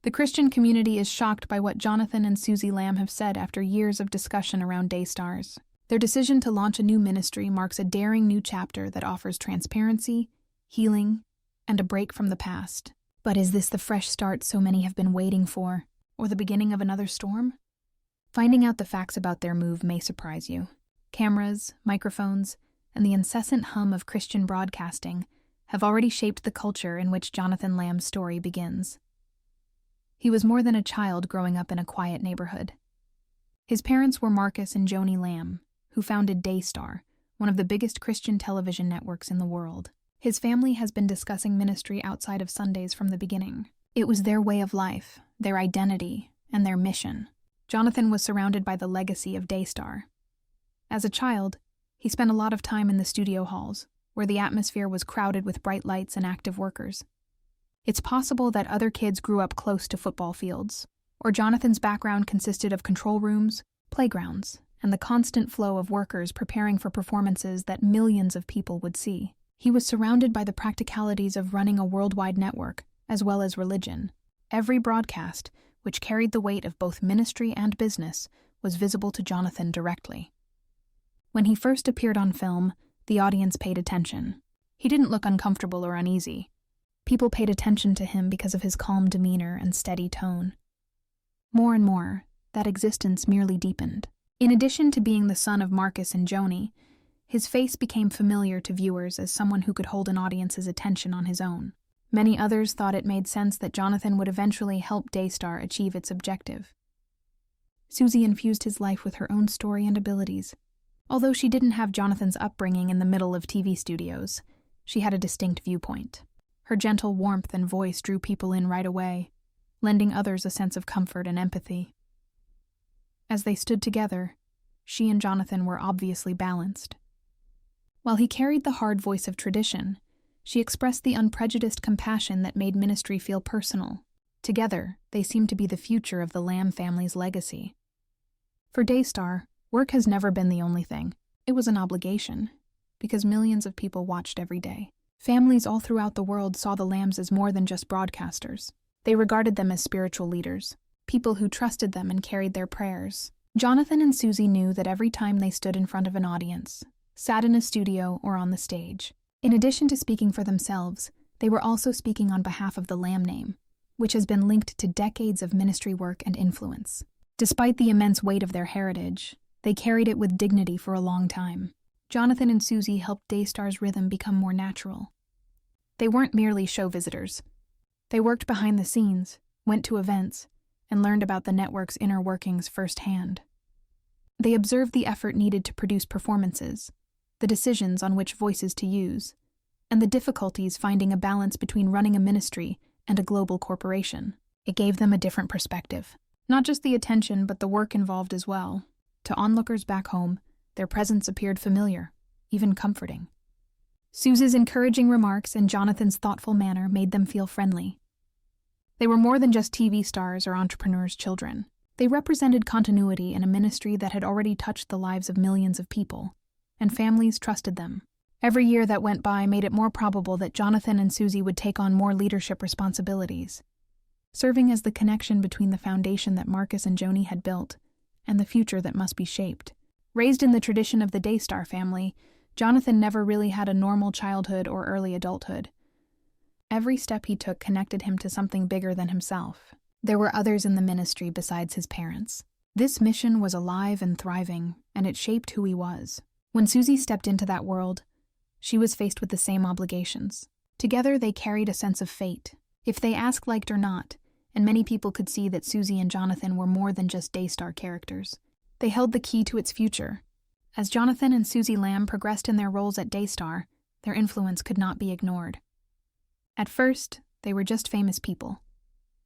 The Christian community is shocked by what Jonathan and Susie Lamb have said after years of discussion around DayStars. Their decision to launch a new ministry marks a daring new chapter that offers transparency, healing, and a break from the past. But is this the fresh start so many have been waiting for, or the beginning of another storm? Finding out the facts about their move may surprise you. Cameras, microphones, and the incessant hum of Christian broadcasting have already shaped the culture in which Jonathan Lamb's story begins. He was more than a child growing up in a quiet neighborhood. His parents were Marcus and Joanie Lamb, who founded DayStar, one of the biggest Christian television networks in the world. His family has been discussing ministry outside of Sundays from the beginning. It was their way of life, their identity, and their mission. Jonathan was surrounded by the legacy of DayStar. As a child, he spent a lot of time in the studio halls, where the atmosphere was crowded with bright lights and active workers. It's possible that other kids grew up close to football fields, or Jonathan's background consisted of control rooms, playgrounds, and the constant flow of workers preparing for performances that millions of people would see. He was surrounded by the practicalities of running a worldwide network, as well as religion. Every broadcast, which carried the weight of both ministry and business, was visible to Jonathan directly. When he first appeared on film, the audience paid attention. He didn't look uncomfortable or uneasy. People paid attention to him because of his calm demeanor and steady tone. More and more, that existence merely deepened. In addition to being the son of Marcus and Joni, his face became familiar to viewers as someone who could hold an audience's attention on his own. Many others thought it made sense that Jonathan would eventually help DayStar achieve its objective. Suzy infused his life with her own story and abilities. Although she didn't have Jonathan's upbringing in the middle of TV studios, she had a distinct viewpoint. Her gentle warmth and voice drew people in right away, lending others a sense of comfort and empathy. As they stood together, she and Jonathan were obviously balanced. While he carried the hard voice of tradition, she expressed the unprejudiced compassion that made ministry feel personal. Together, they seemed to be the future of the Lamb family's legacy. For DayStar, work has never been the only thing. It was an obligation, because millions of people watched every day. Families all throughout the world saw the Lambs as more than just broadcasters. They regarded them as spiritual leaders, people who trusted them and carried their prayers. Jonathan and Suzy knew that every time they stood in front of an audience, sat in a studio or on the stage, in addition to speaking for themselves, they were also speaking on behalf of the Lamb name, which has been linked to decades of ministry work and influence. Despite the immense weight of their heritage, they carried it with dignity for a long time. Jonathan and Suzy helped DayStar's rhythm become more natural. They weren't merely show visitors. They worked behind the scenes, went to events, and learned about the network's inner workings firsthand. They observed the effort needed to produce performances, the decisions on which voices to use, and the difficulties finding a balance between running a ministry and a global corporation. It gave them a different perspective. Not just the attention, but the work involved as well. To onlookers back home, their presence appeared familiar, even comforting. Suzy's encouraging remarks and Jonathan's thoughtful manner made them feel friendly. They were more than just TV stars or entrepreneurs' children. They represented continuity in a ministry that had already touched the lives of millions of people, and families trusted them. Every year that went by made it more probable that Jonathan and Suzy would take on more leadership responsibilities, serving as the connection between the foundation that Marcus and Joni had built and the future that must be shaped. Raised in the tradition of the DayStar family, Jonathan never really had a normal childhood or early adulthood. Every step he took connected him to something bigger than himself. There were others in the ministry besides his parents. This mission was alive and thriving, and it shaped who he was. When Suzy stepped into that world, she was faced with the same obligations. Together they carried a sense of fate. If they asked, liked or not, and many people could see that Suzy and Jonathan were more than just DayStar characters. They held the key to its future. As Jonathan and Susie Lamb progressed in their roles at DayStar, their influence could not be ignored. At first, they were just famous people,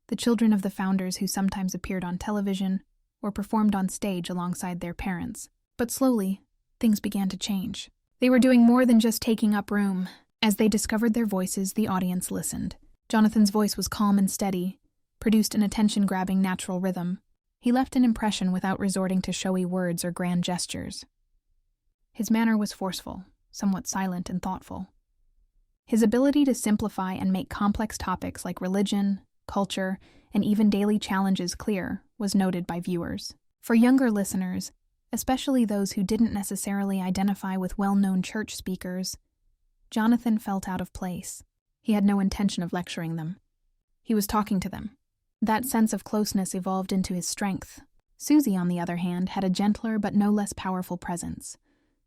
the children of the founders who sometimes appeared on television or performed on stage alongside their parents. But slowly, things began to change. They were doing more than just taking up room. As they discovered their voices, the audience listened. Jonathan's voice was calm and steady, produced an attention-grabbing natural rhythm. He left an impression without resorting to showy words or grand gestures. His manner was forceful, somewhat silent and thoughtful. His ability to simplify and make complex topics like religion, culture, and even daily challenges clear was noted by viewers. For younger listeners, especially those who didn't necessarily identify with well-known church speakers, Jonathan felt out of place. He had no intention of lecturing them. He was talking to them. That sense of closeness evolved into his strength. Suzy, on the other hand, had a gentler but no less powerful presence.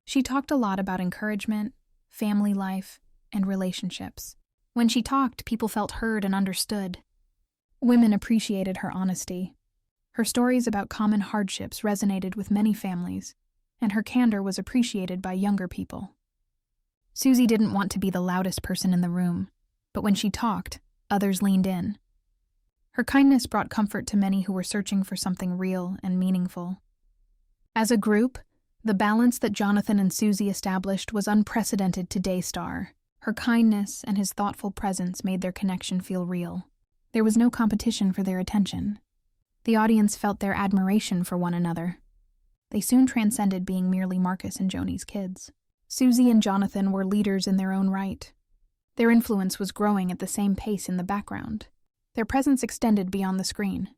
She talked a lot about encouragement, family life, and relationships. When she talked, people felt heard and understood. Women appreciated her honesty. Her stories about common hardships resonated with many families, and her candor was appreciated by younger people. Suzy didn't want to be the loudest person in the room, but when she talked, others leaned in. Her kindness brought comfort to many who were searching for something real and meaningful. As a group, the balance that Jonathan and Suzy established was unprecedented to DayStar. Her kindness and his thoughtful presence made their connection feel real. There was no competition for their attention. The audience felt their admiration for one another. They soon transcended being merely Marcus and Joanie's kids. Suzy and Jonathan were leaders in their own right. Their influence was growing at the same pace in the background. Their presence extended beyond the screen.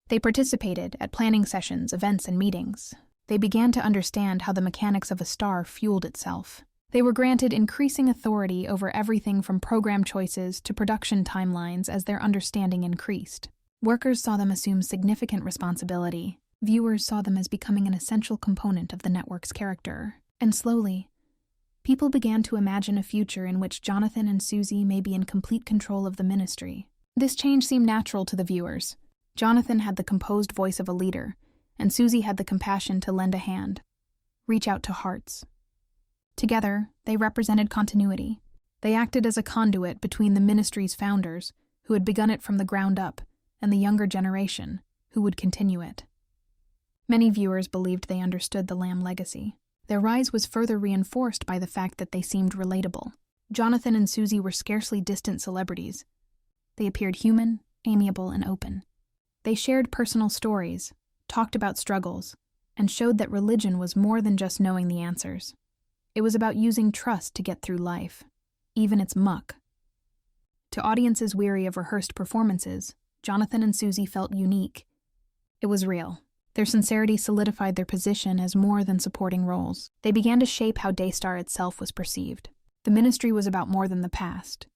They participated at planning sessions, events, and meetings. They began to understand how the mechanics of a star fueled itself. They were granted increasing authority over everything from program choices to production timelines as their understanding increased. Workers saw them assume significant responsibility. Viewers saw them as becoming an essential component of the network's character. And slowly, people began to imagine a future in which Jonathan and Suzy may be in complete control of the ministry. This change seemed natural to the viewers. Jonathan had the composed voice of a leader, and Suzy had the compassion to lend a hand, reach out to hearts. Together, they represented continuity. They acted as a conduit between the ministry's founders, who had begun it from the ground up, and the younger generation, who would continue it. Many viewers believed they understood the Lamb legacy. Their rise was further reinforced by the fact that they seemed relatable. Jonathan and Suzy were scarcely distant celebrities. They appeared human, amiable, and open. They shared personal stories, talked about struggles, and showed that religion was more than just knowing the answers. It was about using trust to get through life, even its muck. To audiences weary of rehearsed performances, Jonathan and Suzy felt unique. It was real. Their sincerity solidified their position as more than supporting roles. They began to shape how DayStar itself was perceived. The ministry was about more than the past,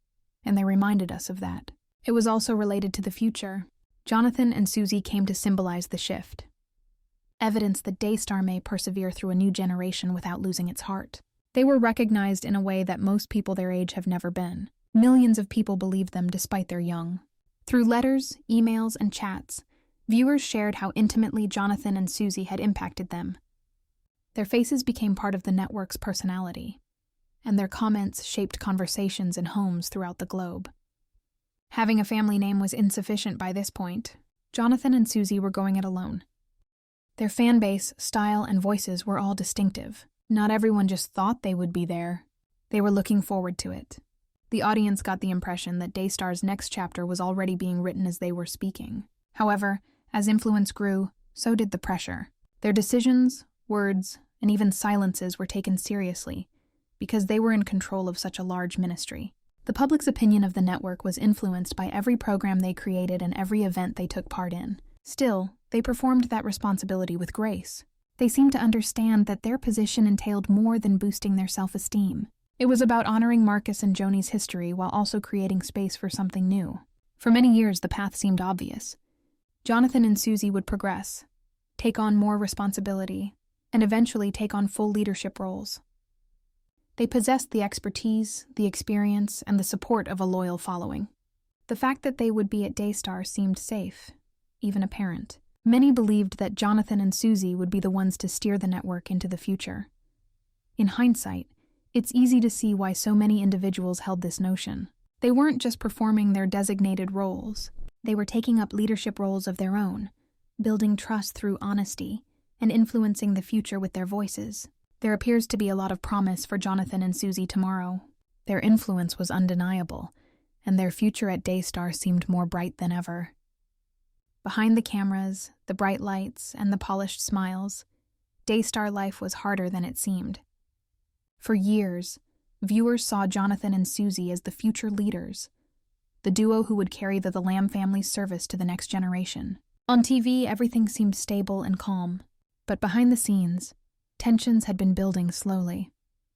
and they reminded us of that. It was also related to the future. Jonathan and Suzy came to symbolize the shift. Evidence that DayStar may persevere through a new generation without losing its heart. They were recognized in a way that most people their age have never been. Millions of people believed them despite their young. Through letters, emails, and chats, viewers shared how intimately Jonathan and Suzy had impacted them. Their faces became part of the network's personality, and their comments shaped conversations in homes throughout the globe. Having a family name was insufficient by this point. Jonathan and Suzy were going it alone. Their fan base, style, and voices were all distinctive. Not everyone just thought they would be there. They were looking forward to it. The audience got the impression that DayStar's next chapter was already being written as they were speaking. However, as influence grew, so did the pressure. Their decisions, words, and even silences were taken seriously, because they were in control of such a large ministry. The public's opinion of the network was influenced by every program they created and every event they took part in. Still, they performed that responsibility with grace. They seemed to understand that their position entailed more than boosting their self-esteem. It was about honoring Marcus and Joanie's history while also creating space for something new. For many years, the path seemed obvious. Jonathan and Suzy would progress, take on more responsibility, and eventually take on full leadership roles. They possessed the expertise, the experience, and the support of a loyal following. The fact that they would be at DayStar seemed safe, even apparent. Many believed that Jonathan and Suzy would be the ones to steer the network into the future. In hindsight, it's easy to see why so many individuals held this notion. They weren't just performing their designated roles. They were taking up leadership roles of their own, building trust through honesty, and influencing the future with their voices. There appears to be a lot of promise for Jonathan and Suzy tomorrow. Their influence was undeniable, and their future at DayStar seemed more bright than ever. Behind the cameras, the bright lights, and the polished smiles, DayStar life was harder than it seemed. For years, viewers saw Jonathan and Suzy as the future leaders, the duo who would carry the Lamb family's service to the next generation. On TV, everything seemed stable and calm, but behind the scenes, tensions had been building slowly,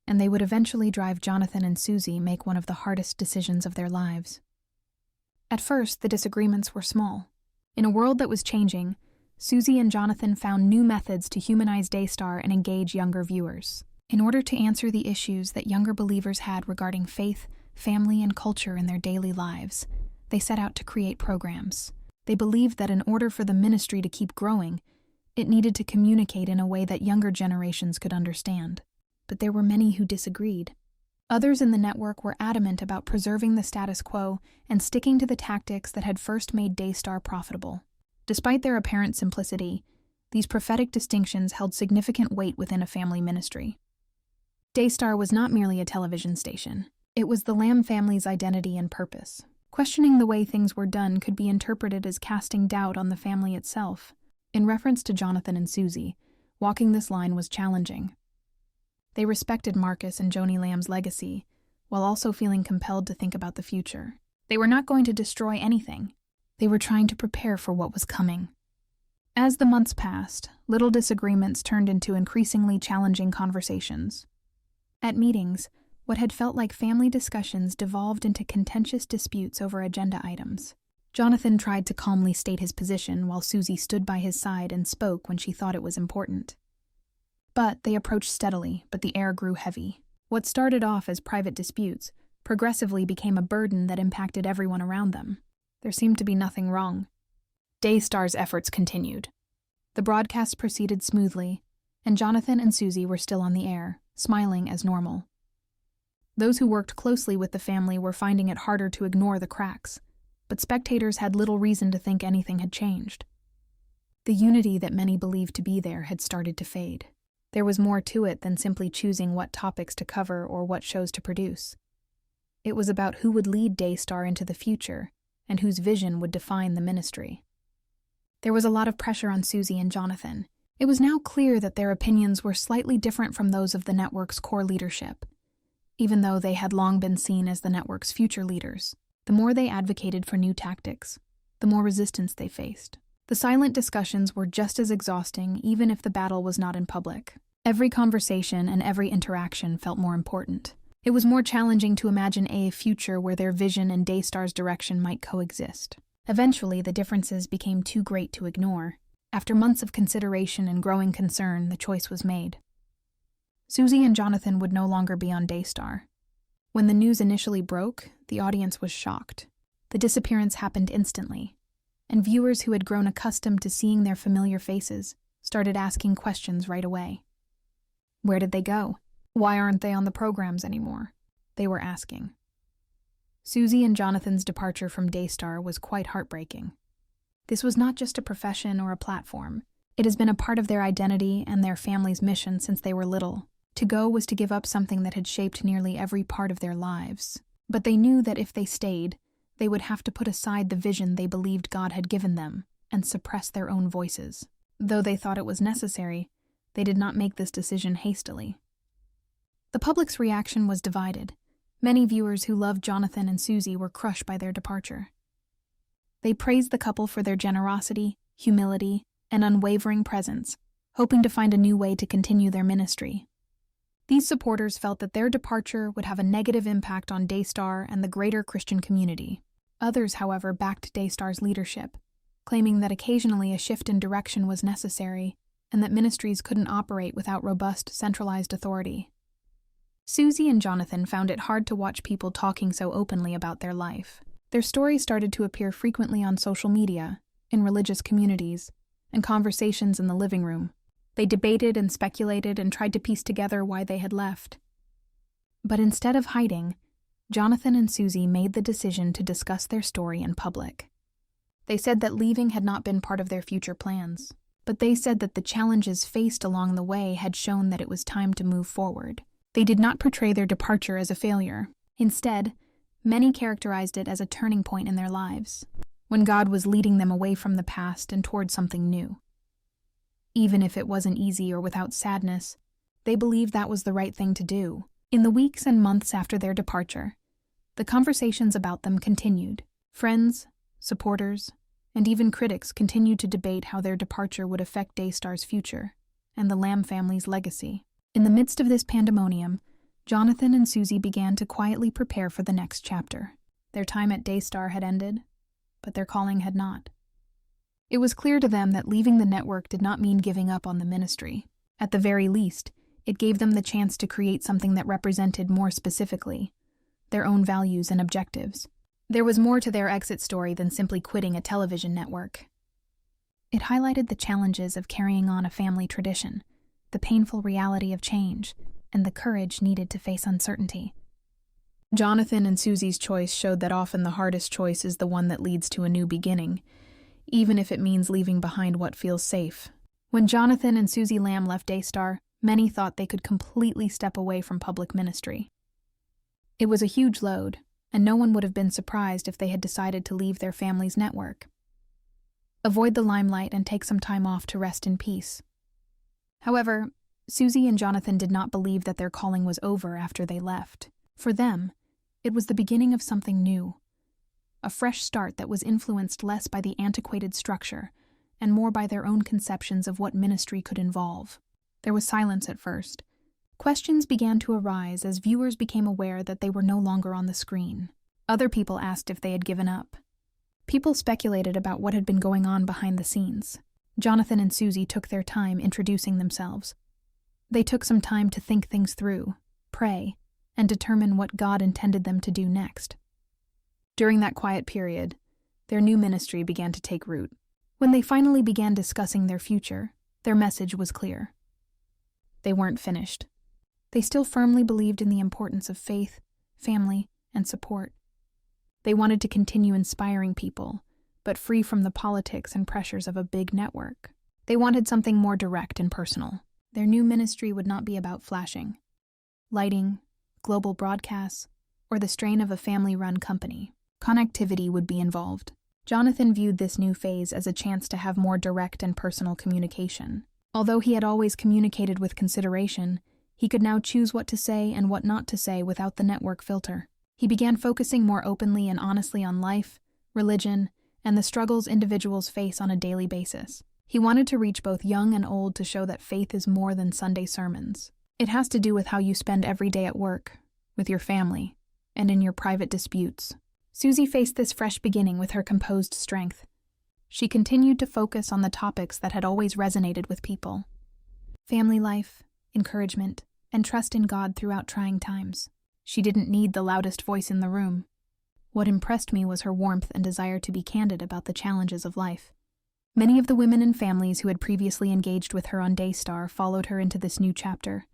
and they would eventually drive Jonathan and Suzy make one of the hardest decisions of their lives. At first, the disagreements were small. In a world that was changing, Suzy and Jonathan found new methods to humanize DayStar and engage younger viewers. In order to answer the issues that younger believers had regarding faith, family, and culture in their daily lives, they set out to create programs. They believed that in order for the ministry to keep growing, it needed to communicate in a way that younger generations could understand. But there were many who disagreed. Others in the network were adamant about preserving the status quo and sticking to the tactics that had first made DayStar profitable. Despite their apparent simplicity, these prophetic distinctions held significant weight within a family ministry. DayStar was not merely a television station. It was the Lamb family's identity and purpose. Questioning the way things were done could be interpreted as casting doubt on the family itself. In reference to Jonathan and Suzy, walking this line was challenging. They respected Marcus and Joanie Lamb's legacy, while also feeling compelled to think about the future. They were not going to destroy anything. They were trying to prepare for what was coming. As the months passed, little disagreements turned into increasingly challenging conversations. At meetings, what had felt like family discussions devolved into contentious disputes over agenda items. Jonathan tried to calmly state his position while Suzy stood by his side and spoke when she thought it was important. But they approached steadily, but the air grew heavy. What started off as private disputes progressively became a burden that impacted everyone around them. There seemed to be nothing wrong. DayStar's efforts continued. The broadcast proceeded smoothly, and Jonathan and Suzy were still on the air, smiling as normal. Those who worked closely with the family were finding it harder to ignore the cracks, but spectators had little reason to think anything had changed. The unity that many believed to be there had started to fade. There was more to it than simply choosing what topics to cover or what shows to produce. It was about who would lead DayStar into the future and whose vision would define the ministry. There was a lot of pressure on Suzy and Jonathan. It was now clear that their opinions were slightly different from those of the network's core leadership. Even though they had long been seen as the network's future leaders, the more they advocated for new tactics, the more resistance they faced. The silent discussions were just as exhausting, even if the battle was not in public. Every conversation and every interaction felt more important. It was more challenging to imagine a future where their vision and DayStar's direction might coexist. Eventually, the differences became too great to ignore. After months of consideration and growing concern, the choice was made. Suzy and Jonathan would no longer be on DayStar. When the news initially broke, the audience was shocked. The disappearance happened instantly, and viewers who had grown accustomed to seeing their familiar faces started asking questions right away. Where did they go? Why aren't they on the programs anymore? They were asking. Suzy and Jonathan's departure from DayStar was quite heartbreaking. This was not just a profession or a platform. It has been a part of their identity and their family's mission since they were little. To go was to give up something that had shaped nearly every part of their lives. But they knew that if they stayed, they would have to put aside the vision they believed God had given them and suppress their own voices. Though they thought it was necessary, they did not make this decision hastily. The public's reaction was divided. Many viewers who loved Jonathan and Suzy were crushed by their departure. They praised the couple for their generosity, humility, and unwavering presence, hoping to find a new way to continue their ministry. These supporters felt that their departure would have a negative impact on DayStar and the greater Christian community. Others, however, backed DayStar's leadership, claiming that occasionally a shift in direction was necessary and that ministries couldn't operate without robust, centralized authority. Suzy and Jonathan found it hard to watch people talking so openly about their life. Their stories started to appear frequently on social media, in religious communities, and conversations in the living room. They debated and speculated and tried to piece together why they had left. But instead of hiding, Jonathan and Suzy made the decision to discuss their story in public. They said that leaving had not been part of their future plans, but they said that the challenges faced along the way had shown that it was time to move forward. They did not portray their departure as a failure. Instead, many characterized it as a turning point in their lives, when God was leading them away from the past and toward something new. Even if it wasn't easy or without sadness, they believed that was the right thing to do. In the weeks and months after their departure, the conversations about them continued. Friends, supporters, and even critics continued to debate how their departure would affect DayStar's future and the Lamb family's legacy. In the midst of this pandemonium, Jonathan and Suzy began to quietly prepare for the next chapter. Their time at DayStar had ended, but their calling had not. It was clear to them that leaving the network did not mean giving up on the ministry. At the very least, it gave them the chance to create something that represented more specifically their own values and objectives. There was more to their exit story than simply quitting a television network. It highlighted the challenges of carrying on a family tradition, the painful reality of change, and the courage needed to face uncertainty. Jonathan and Suzy's choice showed that often the hardest choice is the one that leads to a new beginning, even if it means leaving behind what feels safe. When Jonathan and Susie Lamb left DayStar, many thought they could completely step away from public ministry. It was a huge load, and no one would have been surprised if they had decided to leave their family's network. Avoid the limelight and take some time off to rest in peace. However, Suzy and Jonathan did not believe that their calling was over after they left. For them, it was the beginning of something new, a fresh start that was influenced less by the antiquated structure and more by their own conceptions of what ministry could involve. There was silence at first. Questions began to arise as viewers became aware that they were no longer on the screen. Other people asked if they had given up. People speculated about what had been going on behind the scenes. Jonathan and Suzy took their time introducing themselves. They took some time to think things through, pray, and determine what God intended them to do next. During that quiet period, their new ministry began to take root. When they finally began discussing their future, their message was clear. They weren't finished. They still firmly believed in the importance of faith, family, and support. They wanted to continue inspiring people, but free from the politics and pressures of a big network. They wanted something more direct and personal. Their new ministry would not be about flashing, lighting, global broadcasts, or the strain of a family-run company. Connectivity would be involved. Jonathan viewed this new phase as a chance to have more direct and personal communication. Although he had always communicated with consideration, he could now choose what to say and what not to say without the network filter. He began focusing more openly and honestly on life, religion, and the struggles individuals face on a daily basis. He wanted to reach both young and old to show that faith is more than Sunday sermons. It has to do with how you spend every day at work, with your family, and in your private disputes. Suzy faced this fresh beginning with her composed strength. She continued to focus on the topics that had always resonated with people: family life, encouragement, and trust in God throughout trying times. She didn't need the loudest voice in the room. What impressed me was her warmth and desire to be candid about the challenges of life. Many of the women and families who had previously engaged with her on DayStar followed her into this new chapter,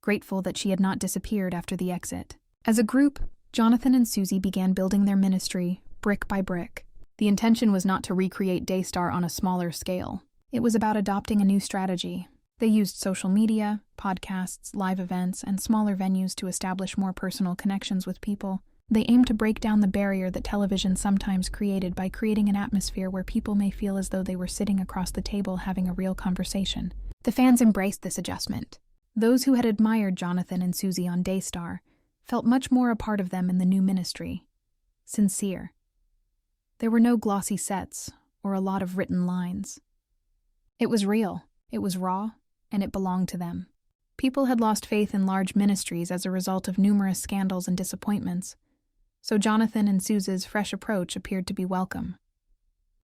grateful that she had not disappeared after the exit. As a group, Jonathan and Suzy began building their ministry, brick by brick. The intention was not to recreate DayStar on a smaller scale. It was about adopting a new strategy. They used social media, podcasts, live events, and smaller venues to establish more personal connections with people. They aimed to break down the barrier that television sometimes created by creating an atmosphere where people may feel as though they were sitting across the table having a real conversation. The fans embraced this adjustment. Those who had admired Jonathan and Suzy on DayStar felt much more a part of them in the new ministry. Sincere. There were no glossy sets or a lot of written lines. It was real, it was raw, and it belonged to them. People had lost faith in large ministries as a result of numerous scandals and disappointments, so Jonathan and Suzy's fresh approach appeared to be welcome.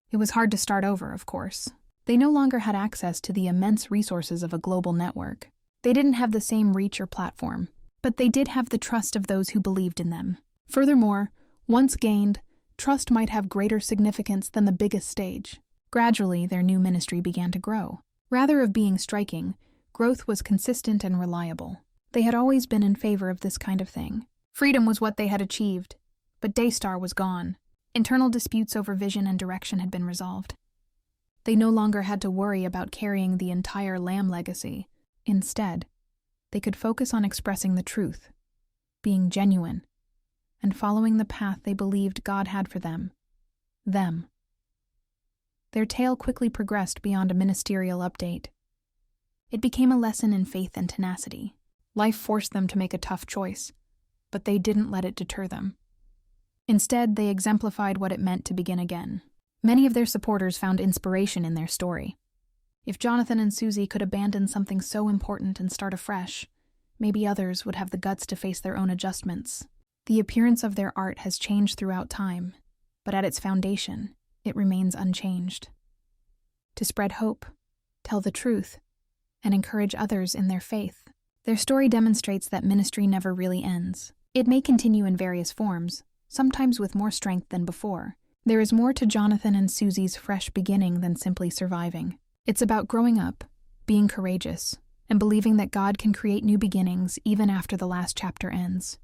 It was hard to start over, of course. They no longer had access to the immense resources of a global network. They didn't have the same reach or platform, but they did have the trust of those who believed in them. Furthermore, once gained, trust might have greater significance than the biggest stage. Gradually, their new ministry began to grow. Rather of being striking, growth was consistent and reliable. They had always been in favor of this kind of thing. Freedom was what they had achieved, but DayStar was gone. Internal disputes over vision and direction had been resolved. They no longer had to worry about carrying the entire Lamb legacy. Instead, they could focus on expressing the truth, being genuine, and following the path they believed God had for them. Their tale quickly progressed beyond a ministerial update. It became a lesson in faith and tenacity. Life forced them to make a tough choice, but they didn't let it deter them. Instead, they exemplified what it meant to begin again. Many of their supporters found inspiration in their story. If Jonathan and Suzy could abandon something so important and start afresh, maybe others would have the guts to face their own adjustments. The appearance of their art has changed throughout time, but at its foundation, it remains unchanged. To spread hope, tell the truth, and encourage others in their faith. Their story demonstrates that ministry never really ends. It may continue in various forms, sometimes with more strength than before. There is more to Jonathan and Suzy's fresh beginning than simply surviving. It's about growing up, being courageous, and believing that God can create new beginnings even after the last chapter ends.